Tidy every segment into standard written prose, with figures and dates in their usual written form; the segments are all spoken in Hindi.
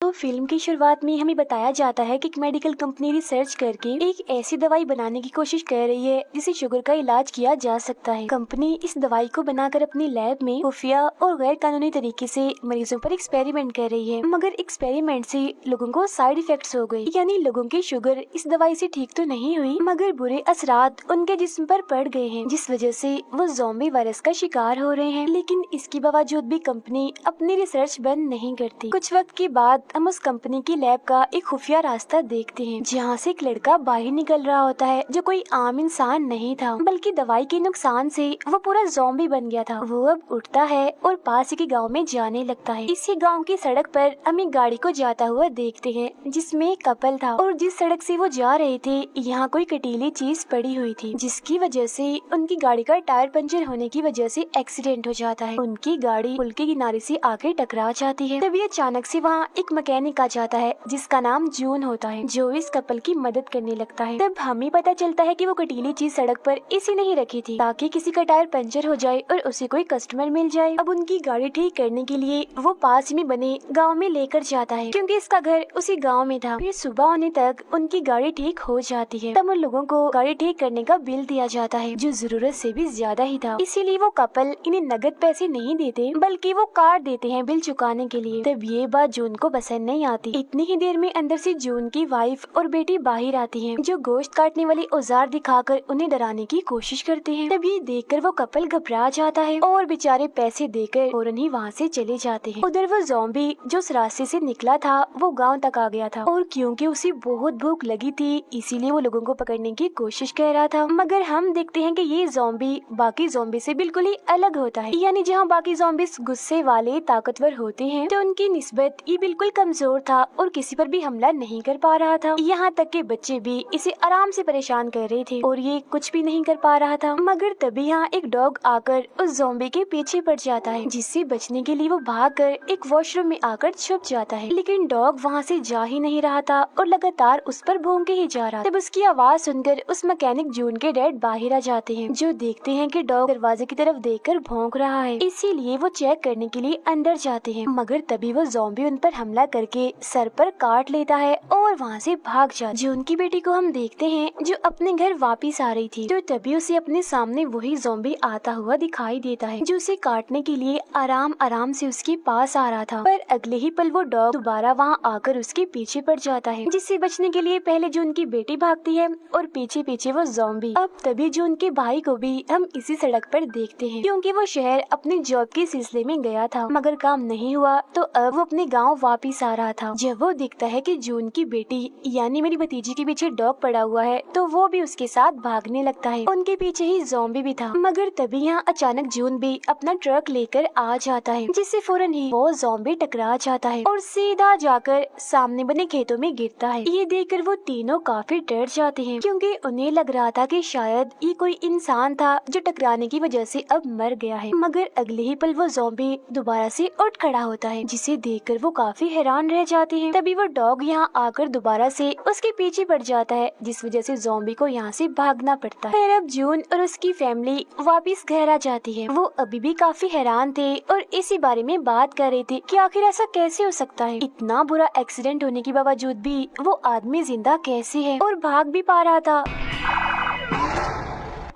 तो फिल्म की शुरुआत में हमें बताया जाता है कि एक मेडिकल कंपनी रिसर्च करके एक ऐसी दवाई बनाने की कोशिश कर रही है जिससे शुगर का इलाज किया जा सकता है। कंपनी इस दवाई को बनाकर अपनी लैब में खुफिया और गैर कानूनी तरीके से मरीजों पर एक्सपेरिमेंट कर रही है, मगर एक्सपेरिमेंट से लोगों को साइड इफेक्ट्स हो गए, यानी लोगों की शुगर इस दवाई से ठीक तो नहीं हुई मगर बुरे असरात उनके जिस्म पर पड़ गए हैं, जिस वजह से वो ज़ॉम्बी वायरस का शिकार हो रहे हैं। लेकिन इसके बावजूद भी कंपनी अपनी रिसर्च बंद नहीं करती। कुछ वक्त के बाद हम उस कंपनी की लैब का एक खुफिया रास्ता देखते हैं जहाँ से एक लड़का बाहर निकल रहा होता है जो कोई आम इंसान नहीं था बल्कि दवाई के नुकसान से वो पूरा ज़ॉम्बी बन गया था। वो अब उठता है और पास के गांव में जाने लगता है। इसी गांव की सड़क पर हम एक गाड़ी को जाता हुआ देखते हैं जिसमें एक कपल था और जिस सड़क से वो जा रहे थे यहाँ कोई कटीली चीज पड़ी हुई थी जिसकी वजह से उनकी गाड़ी का टायर पंचर होने की वजह से एक्सीडेंट हो जाता है। उनकी गाड़ी पुल के किनारे से आके टकरा जाती है। तभी अचानक से वहाँ एक मैकेनिक आ जाता है जिसका नाम जून होता है जो इस कपल की मदद करने लगता है। तब हमें पता चलता है कि वो कटीली चीज सड़क पर इसी नहीं रखी थी ताकि किसी का टायर पंचर हो जाए और उसे कोई कस्टमर मिल जाए। अब उनकी गाड़ी ठीक करने के लिए वो पास में बने गाँव में लेकर जाता है क्योंकि इसका घर उसी गाँव में था। फिर सुबह होने तक उनकी गाड़ी ठीक हो जाती है। तब उन लोगों को गाड़ी ठीक करने का बिल दिया जाता है जो जरूरत से भी ज्यादा ही था, इसीलिए वो कपल इन्हें नगद पैसे नहीं देते बल्कि वो कार्ड देते हैं बिल चुकाने के लिए। तब ये बात जून को पसंद नहीं आती। इतनी ही देर में अंदर से जून की वाइफ और बेटी बाहर आती हैं जो गोश्त काटने वाले औजार दिखाकर उन्हें डराने की कोशिश करते हैं। तब ये देखकर वो कपल घबरा जाता है और बेचारे पैसे देकर फौरन ही वहाँ से चले जाते हैं। उधर वो ज़ॉम्बी जो उस रास्ते से निकला था वो गाँव तक आ गया था और क्योंकि उसे बहुत भूख लगी थी इसीलिए वो लोगों को पकड़ने की कोशिश कर रहा था। मगर हम देखते हैं कि ये ज़ॉम्बी बाकी ज़ॉम्बी से बिल्कुल ही अलग होता है, यानी जहाँ बाकी ज़ॉम्बीज गुस्से वाले ताकतवर होते हैं तो उनकी निस्बत ये बिल्कुल कमजोर था और किसी पर भी हमला नहीं कर पा रहा था। यहाँ तक के बच्चे भी इसे आराम से परेशान कर रहे थे और ये कुछ भी नहीं कर पा रहा था। मगर तभी यहाँ एक डॉग आकर उस ज़ॉम्बी के पीछे पड़ जाता है जिससे बचने के लिए वो भागकर एक वॉशरूम में आकर छुप जाता है। लेकिन डॉग वहाँ से जा ही नहीं रहा था और लगातार उस पर भौंके ही जा रहा। तब उसकी आवाज सुनकर उस मैकेनिक जून के डैड बाहर आ जाते हैं जो देखते हैं कि डॉग दरवाजे की तरफ देखकर भौंक रहा है, इसीलिए वो चेक करने के लिए अंदर जाते हैं। मगर तभी वो ज़ॉम्बी उन पर हमला करके सर पर काट लेता है और वहाँ से भाग जाता है। जून की बेटी को हम देखते हैं जो अपने घर वापिस आ रही थी तो तभी उसे अपने सामने वही ज़ॉम्बी आता हुआ दिखाई देता है जो उसे काटने के लिए आराम आराम से उसके पास आ रहा था। पर अगले ही पल वो डॉग दोबारा वहाँ आकर उसके पीछे पड़ जाता है जिससे बचने के लिए पहले जून की बेटी भागती है और पीछे पीछे वो ज़ॉम्बी। अब तभी जून के भाई को भी हम इसी सड़क पर देखते हैं क्योंकि वो शहर अपने जॉब के सिलसिले में गया था मगर काम नहीं हुआ तो अब वो अपने गाँव वापिस आ रहा था। जब वो दिखता है कि जून की बेटी यानी मेरी भतीजी के पीछे डॉग पड़ा हुआ है तो वो भी उसके साथ भागने लगता है। उनके पीछे ही ज़ॉम्बी भी था। मगर तभी यहाँ अचानक जून भी अपना ट्रक लेकर आ जाता है जिससे फौरन ही वो ज़ॉम्बी टकरा जाता है और सीधा जाकर सामने बने खेतों में गिरता है। ये देखकर वो तीनों काफी डर जाते हैं क्योंकि उन्हें लग रहा था कि शायद ये कोई इंसान था जो टकराने की वजह से अब मर गया है। मगर अगले ही पल वो ज़ॉम्बी दोबारा से उठ खड़ा होता है जिसे देखकर वो काफी हैरान रह जाते हैं। तभी वो डॉग यहाँ आकर दोबारा से उसके पीछे पड़ जाता है जिस वजह से ज़ॉम्बी को यहाँ से भागना पड़ता है। फिर अब जून और उसकी फैमिली वापिस घर आ जाती है। वो अभी भी काफी हैरान थे और इसी बारे में बात कर रहे थे कि आखिर ऐसा कैसे हो सकता है, इतना बुरा एक्सीडेंट होने के बावजूद भी वो आदमी जिंदा कैसे है और भाग भी पा रहा था,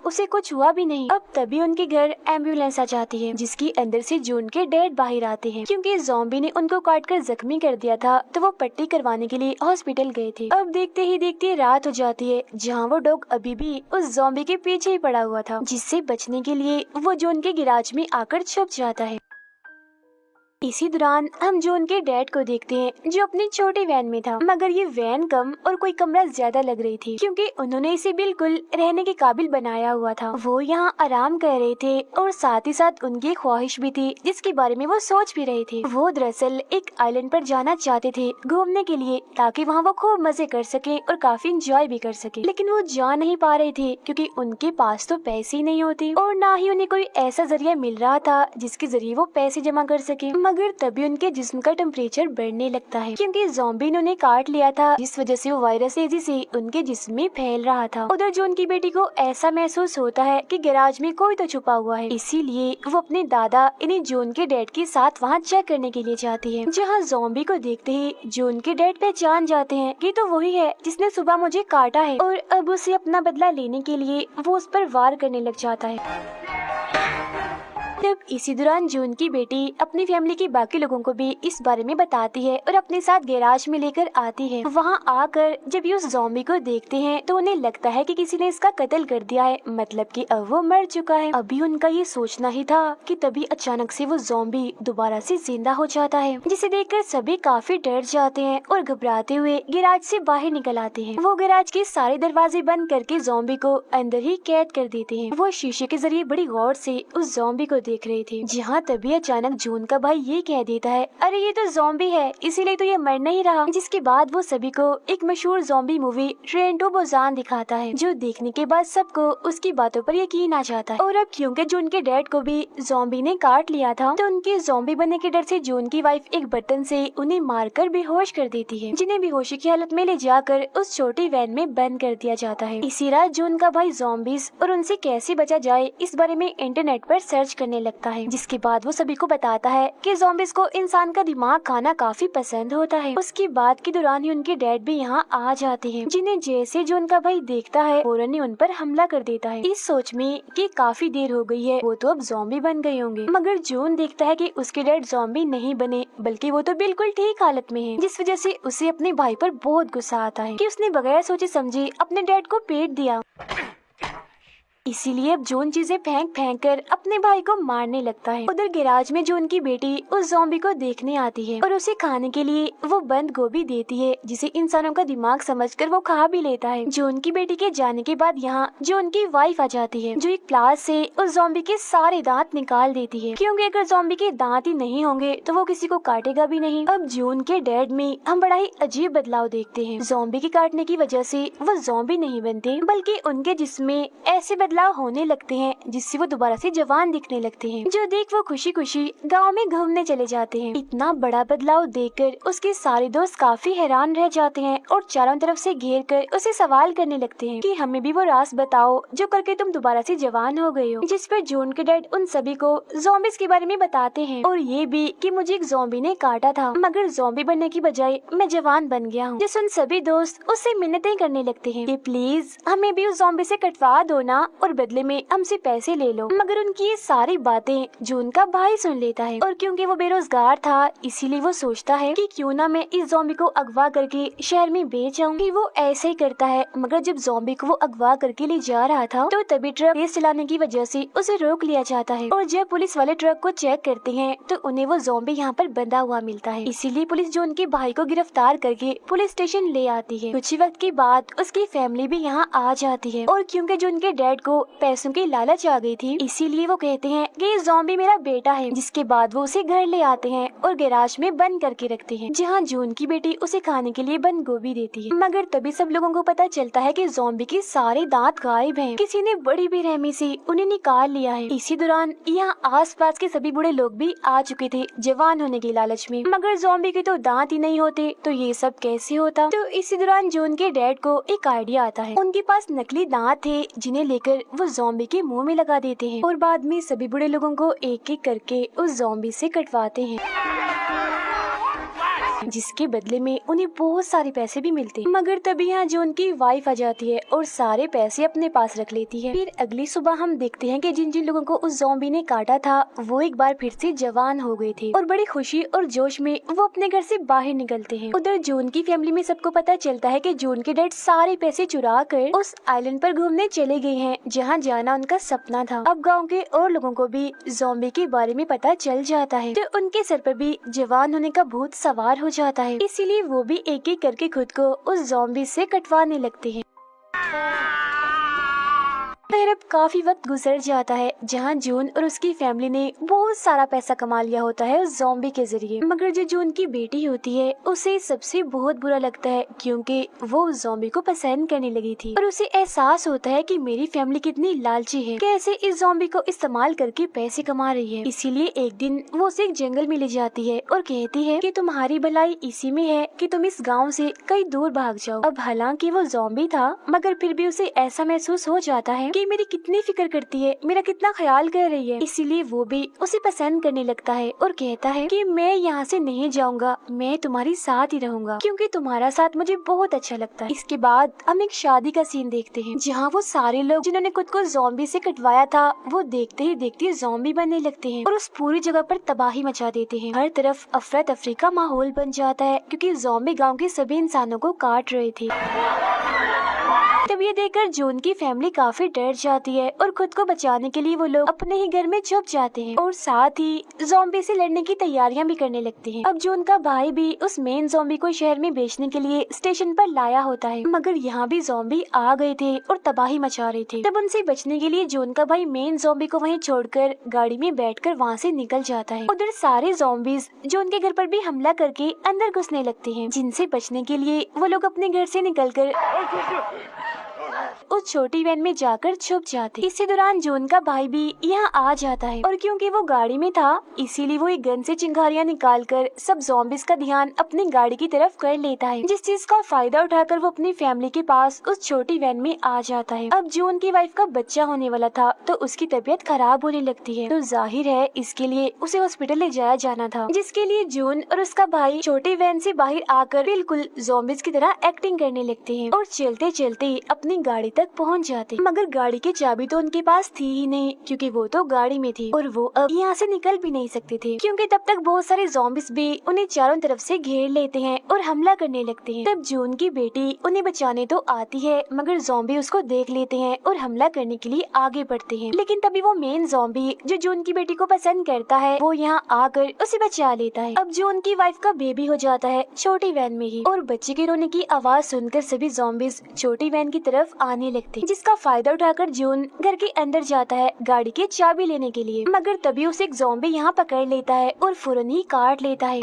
उसे कुछ हुआ भी नहीं। अब तभी उनके घर एम्बुलेंस आ जाती है जिसके अंदर से जून के डैड बाहर आते हैं क्योंकि ज़ॉम्बी ने उनको काटकर जख्मी कर दिया था तो वो पट्टी करवाने के लिए हॉस्पिटल गए थे। अब देखते ही देखते रात हो जाती है जहाँ वो डॉग अभी भी उस ज़ॉम्बी के पीछे ही पड़ा हुआ था जिससे बचने के लिए वो जून के गैराज में आकर छुप जाता है। इसी दौरान हम जून के डैड को देखते हैं जो अपनी छोटी वैन में था मगर ये वैन कम और कोई कमरा ज्यादा लग रही थी क्योंकि उन्होंने इसे बिल्कुल रहने के काबिल बनाया हुआ था। वो यहाँ आराम कर रहे थे और साथ ही साथ उनकी ख्वाहिश भी थी जिसके बारे में वो सोच भी रहे थे। वो दरअसल एक आइलैंड पर जाना चाहते थे घूमने के लिए ताकि वहाँ वो खूब मजे कर सके और काफी इंजॉय भी कर सके, लेकिन वो जा नहीं पा रहे थे क्योंकि उनके पास तो पैसे ही नहीं होते और ना ही उन्हें कोई ऐसा जरिया मिल रहा था जिसके जरिए वो पैसे जमा कर सके। मगर तभी उनके जिस्म का टेम्परेचर बढ़ने लगता है, क्योंकि ज़ॉम्बी ने उन्हें काट लिया था, जिस वजह से वो वायरस तेजी से उनके जिस्म में फैल रहा था। उधर जून की बेटी को ऐसा महसूस होता है कि गैराज में कोई तो छुपा हुआ है, इसीलिए वो अपने दादा यानी जून के डैड के साथ वहाँ चेक करने के लिए जाती है। जहाँ ज़ॉम्बी को देखते ही जून के डैड पहचान जाते हैं कि तो वही है जिसने सुबह मुझे काटा है, और अब उसे अपना बदला लेने के लिए वो उस पर वार करने लग जाता है। तब इसी दौरान जून की बेटी अपनी फैमिली के बाकी लोगों को भी इस बारे में बताती है और अपने साथ गैराज में लेकर आती है। वहाँ आकर जब ये उस ज़ॉम्बी को देखते हैं तो उन्हें लगता है कि किसी ने इसका कत्ल कर दिया है, मतलब कि अब वो मर चुका है। अभी उनका ये सोचना ही था कि तभी अचानक से वो ज़ॉम्बी दोबारा से जिंदा हो जाता है, जिसे देखकर सभी काफी डर जाते हैं और घबराते हुए गैराज से बाहर निकल आते हैं। वो गैराज के सारे दरवाजे बंद करके ज़ॉम्बी को अंदर ही कैद कर देते हैं। वो शीशे के जरिए बड़ी गौर से उस ज़ॉम्बी को देख रही थी, जहाँ तभी अचानक जून का भाई ये कह देता है, अरे ये तो ज़ॉम्बी है, इसीलिए तो ये मर नहीं रहा। जिसके बाद वो सभी को एक मशहूर zombie movie train to Busan दिखाता है, जो देखने के बाद सबको उसकी बातों पर यकीन आ जाता है। और अब क्योंकि जून के डैड को भी ज़ॉम्बी ने काट लिया था, तो उनके ज़ॉम्बी बनने के डर से जून की वाइफ एक बर्तन से उन्हें मारकर बेहोश कर देती है, जिन्हें बेहोशी की हालत में ले जाकर उस छोटी वैन में बंद कर दिया जाता है। इसी रात जून का भाई ज़ॉम्बीज और उनसे कैसे बचा जाए इस बारे में इंटरनेट पर सर्च करने लगता है, जिसके बाद वो सभी को बताता है कि ज़ॉम्बीज को इंसान का दिमाग खाना काफी पसंद होता है। उसकी बात के दौरान ही उनके डैड भी यहाँ आ जाते हैं, जिन्हें जैसे जून का भाई देखता है फौरन ही उन पर हमला कर देता है, इस सोच में कि काफी देर हो गई है, वो तो अब ज़ॉम्बी बन गए होंगे। मगर जून देखता है कि उसके डैड ज़ॉम्बी नहीं बने, बल्कि वो तो बिल्कुल ठीक हालत में है, जिस वजह से उसे अपने भाई पर बहुत गुस्सा आता है कि उसने बगैर सोचे समझे अपने डैड को पीट दिया। इसीलिए अब जून चीजें फेंक फेंक कर अपने भाई को मारने लगता है। उधर गैराज में जून की बेटी उस ज़ॉम्बी को देखने आती है और उसे खाने के लिए वो बंद गोभी देती है, जिसे इंसानों का दिमाग समझकर वो खा भी लेता है। जून की बेटी के जाने के बाद यहाँ जून की वाइफ आ जाती है, जो एक प्लास से उस ज़ॉम्बी के सारे दांत निकाल देती है, क्योंकि अगर ज़ॉम्बी के दांत ही नहीं होंगे तो वो किसी को काटेगा भी नहीं। अब जून के डैड में हम बड़ा ही अजीब बदलाव देखते हैं। ज़ॉम्बी के काटने की वजह से वो ज़ॉम्बी नहीं बनते, बल्कि उनके जिस्म में ऐसे बदलाव होने लगते हैं जिससे वो दोबारा से जवान दिखने लगते हैं, जो देख वो खुशी खुशी गांव में घूमने चले जाते हैं। इतना बड़ा बदलाव देखकर उसके सारे दोस्त काफी हैरान रह जाते हैं और चारों तरफ से घेर कर उसे सवाल करने लगते हैं कि हमें भी वो राज बताओ जो करके तुम दोबारा से जवान हो गए हो। जिस पर जून के डैड उन सभी को ज़ॉम्बीज के बारे में बताते हैं और ये भी कि मुझे एक ज़ॉम्बी ने काटा था, मगर ज़ॉम्बी बनने की बजाय मैं जवान बन गया हूँ। जिस उन सभी दोस्त उससे मिन्नतें करने लगते हैं कि प्लीज हमें भी उस ज़ॉम्बी से कटवा दो ना, और बदले में हमसे पैसे ले लो। मगर उनकी ये सारी बातें जून का भाई सुन लेता है, और क्योंकि वो बेरोजगार था इसीलिए वो सोचता है कि क्यों ना मैं इस ज़ॉम्बी को अगवा करके शहर में बेच आऊं। कि वो ऐसे ही करता है, मगर जब ज़ॉम्बी को वो अगवा करके ले जा रहा था तो तभी ट्रक तेज चलाने की वजह से उसे रोक लिया जाता है, और जब पुलिस वाले ट्रक को चेक करते हैं तो उन्हें वो ज़ॉम्बी यहाँ पर बंधा हुआ मिलता है। इसीलिए पुलिस जून के भाई को गिरफ्तार करके पुलिस स्टेशन ले आती है। कुछ ही वक्त के बाद उसकी फैमिली भी यहाँ आ जाती है, और क्योंकि जून के डैड को पैसों की लालच आ गई थी इसीलिए वो कहते हैं कि ये ज़ॉम्बी मेरा बेटा है। जिसके बाद वो उसे घर ले आते हैं और गैराज में बंद करके रखते हैं, जहाँ जून की बेटी उसे खाने के लिए बंद गोभी देती है। मगर तभी सब लोगों को पता चलता है कि ज़ॉम्बी के सारे दांत गायब हैं, किसी ने बड़ी बेरहमी से उन्हें निकाल लिया है। इसी दौरान यहाँ आसपास के सभी बूढ़े लोग भी आ चुके थे जवान होने के लालच में, मगर ज़ॉम्बी के तो दांत ही नहीं होते, तो ये सब कैसे होता। तो इसी दौरान जून के डैड को एक आइडिया आता है। उनके पास नकली दांत थे जिन्हें लेकर वो ज़ॉम्बी के मुंह में लगा देते हैं और बाद में सभी बूढ़े लोगों को एक एक करके उस ज़ॉम्बी से कटवाते हैं, जिसके बदले में उन्हें बहुत सारे पैसे भी मिलते हैं। मगर तभी यहाँ जून की वाइफ आ जाती है और सारे पैसे अपने पास रख लेती है। फिर अगली सुबह हम देखते हैं कि जिन जिन लोगों को उस ज़ॉम्बी ने काटा था वो एक बार फिर से जवान हो गए थे, और बड़ी खुशी और जोश में वो अपने घर से बाहर निकलते हैं। उधर जून की फैमिली में सबको पता चलता है कि जून के डैड सारे पैसे चुरा कर उस आइलैंड पर घूमने चले गए हैं जहाँ जाना उनका सपना था। अब गाँव के और लोगों को भी ज़ॉम्बी के बारे में पता चल जाता है, तो उनके सर पर भी जवान होने का भूत सवार हो जाता है। इसीलिए वो भी एक एक करके खुद को उस ज़ॉम्बी से कटवाने लगते हैं। खैर अब काफी वक्त गुजर जाता है जहाँ जून और उसकी फैमिली ने बहुत सारा पैसा कमा लिया होता है उस ज़ॉम्बी के जरिए। मगर जो जून की बेटी होती है उसे सबसे बहुत बुरा लगता है क्योंकि वो उस ज़ॉम्बी को पसंद करने लगी थी और उसे एहसास होता है कि मेरी फैमिली कितनी लालची है, कैसे इस ज़ॉम्बी को इस्तेमाल करके पैसे कमा रही है। इसीलिए एक दिन वो उसे एक जंगल में ले जाती है और कहती है कि तुम्हारी भलाई इसी में है कि तुम इस गाँव से कहीं दूर भाग जाओ। अब हालांकि वो ज़ॉम्बी था मगर फिर भी उसे ऐसा महसूस हो जाता है कि मेरी कितनी फिक्र करती है, मेरा कितना ख्याल कर रही है। इसीलिए वो भी उसे पसंद करने लगता है और कहता है कि मैं यहाँ से नहीं जाऊंगा, मैं तुम्हारी साथ ही रहूंगा क्योंकि तुम्हारा साथ मुझे बहुत अच्छा लगता है। इसके बाद हम एक शादी का सीन देखते हैं जहाँ वो सारे लोग जिन्होंने खुद को ज़ॉम्बी से कटवाया था वो देखते ही देखते ज़ॉम्बी बनने लगते हैं और उस पूरी जगह पर तबाही मचा देते हैं। हर तरफ अफरा तफरी का माहौल बन जाता है क्योंकि ज़ॉम्बी गाँव के सभी इंसानों को काट रहे थे। तब ये देखकर जून की फैमिली काफी डर जाती है और खुद को बचाने के लिए वो लोग अपने ही घर में छुप जाते हैं और साथ ही ज़ॉम्बी से लड़ने की तैयारियां भी करने लगते हैं। अब जून का भाई भी उस मेन ज़ॉम्बी को शहर में बेचने के लिए स्टेशन पर लाया होता है मगर यहाँ भी ज़ॉम्बी आ गए थे और तबाही मचा रहे थे। तब उनसे बचने के लिए जून का भाई मेन ज़ॉम्बी को वहीं छोड़कर गाड़ी में बैठकर वहाँ से निकल जाता है। उधर सारे ज़ॉम्बीज जो उनके घर पर भी हमला करके अंदर घुसने लगते हैं जिनसे बचने के लिए वो लोग अपने घर से निकलकर उस छोटी वैन में जाकर छुप जाते। इसी दौरान जून का भाई भी यहाँ आ जाता है और क्योंकि वो गाड़ी में था इसीलिए वो एक गन से चिंगारियां निकालकर सब ज़ॉम्बीज का ध्यान अपनी गाड़ी की तरफ कर लेता है, जिस चीज का फायदा उठाकर वो अपनी फैमिली के पास उस छोटी वैन में आ जाता है। अब जून की वाइफ का बच्चा होने वाला था तो उसकी तबीयत खराब होने लगती है तो जाहिर है इसके लिए उसे हॉस्पिटल ले जाया जाना था, जिसके लिए जून और उसका भाई छोटी वैन से बाहर आकर बिल्कुल ज़ॉम्बीज की तरह एक्टिंग करने लगते हैं और चलते चलते अपनी गाड़ी तक पहुंच जाते। मगर गाड़ी की चाबी तो उनके पास थी ही नहीं क्योंकि वो तो गाड़ी में थी और वो अब यहाँ से निकल भी नहीं सकते थे क्योंकि तब तक बहुत सारे ज़ॉम्बीज भी उन्हें चारों तरफ से घेर लेते हैं और हमला करने लगते हैं। तब जून की बेटी उन्हें बचाने तो आती है मगर ज़ॉम्बी उसको देख लेते हैं और हमला करने के लिए आगे बढ़ते हैं। लेकिन तभी वो मेन ज़ॉम्बी जो जून की बेटी को पसंद करता है वो यहाँ आकर उसे बचा लेता है। अब जून की वाइफ का बेबी हो जाता है छोटी वैन में ही और बच्चे के रोने की आवाज सुनकर सभी ज़ॉम्बीज छोटी वैन की तरफ आने लगते हैं, जिसका फायदा उठाकर जून घर के अंदर जाता है गाड़ी की चाबी लेने के लिए। मगर तभी उसे एक ज़ॉम्बी यहाँ पकड़ लेता है और फौरन ही काट लेता है।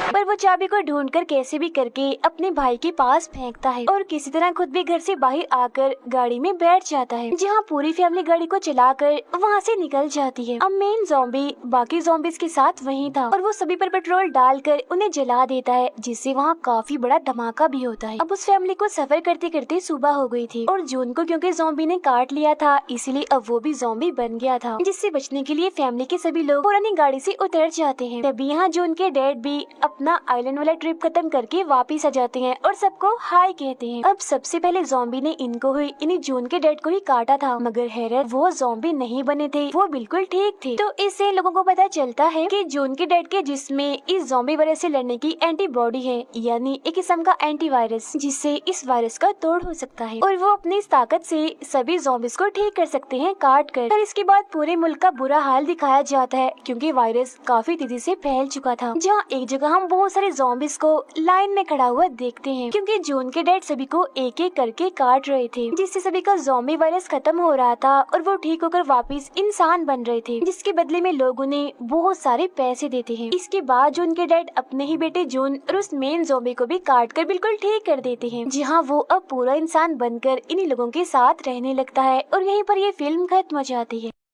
पर वो चाबी को ढूंढकर कैसे भी करके अपने भाई के पास फेंकता है और किसी तरह खुद भी घर से बाहर आकर गाड़ी में बैठ जाता है, जहाँ पूरी फैमिली गाड़ी को चलाकर वहाँ से निकल जाती है। अब मेन ज़ॉम्बी बाकी ज़ॉम्बीज के साथ वहीं था और वो सभी पर पेट्रोल डालकर उन्हें जला देता है, जिससे वहाँ काफी बड़ा धमाका भी होता है। अब उस फैमिली को सफर करते करते सुबह हो गई थी और जून को क्योंकि ज़ॉम्बी ने काट लिया था इसीलिए अब वो भी ज़ॉम्बी बन गया था, जिससे बचने के लिए फैमिली के सभी लोग पुरानी गाड़ी से उतर जाते हैं। तभी यहाँ जून के डैड भी अपना आइलैंड वाला ट्रिप खत्म करके वापिस आ जाते हैं और सबको हाय कहते हैं। अब सबसे पहले ज़ॉम्बी ने इन्हीं जून के डैड को ही काटा था, मगर हैरत वो ज़ॉम्बी नहीं बने थे, वो बिल्कुल ठीक थे। तो इससे लोगों को पता चलता है कि जून के डैड के जिसमें इस ज़ॉम्बी वायरस से लड़ने की एंटीबॉडी है, यानी एक किस्म का एंटीवायरस, जिससे इस वायरस का तोड़ हो सकता है और वो अपनी इस ताकत से सभी ज़ॉम्बीज को ठीक कर सकते हैं काट कर। और इसके बाद पूरे मुल्क का बुरा हाल दिखाया जाता है क्योंकि वायरस काफी तेजी से फैल चुका था, जहाँ एक जगह हम बहुत सारे ज़ॉम्बीज को लाइन में खड़ा हुआ देखते हैं क्योंकि जून के डैड सभी को एक एक करके काट रहे थे, जिससे सभी का ज़ॉम्बी वायरस खत्म हो रहा था और वो ठीक होकर वापस इंसान बन रहे थे, जिसके बदले में लोग उन्हें बहुत सारे पैसे देते हैं। इसके बाद जून के डैड अपने ही बेटे जून और उस मेन ज़ॉम्बी को भी काट कर बिल्कुल ठीक कर देते हैं, जहाँ वो अब पूरा इंसान बनकर इन्हीं लोगों के साथ रहने लगता है और यहीं पर ये फिल्म खत्म हो जाती है।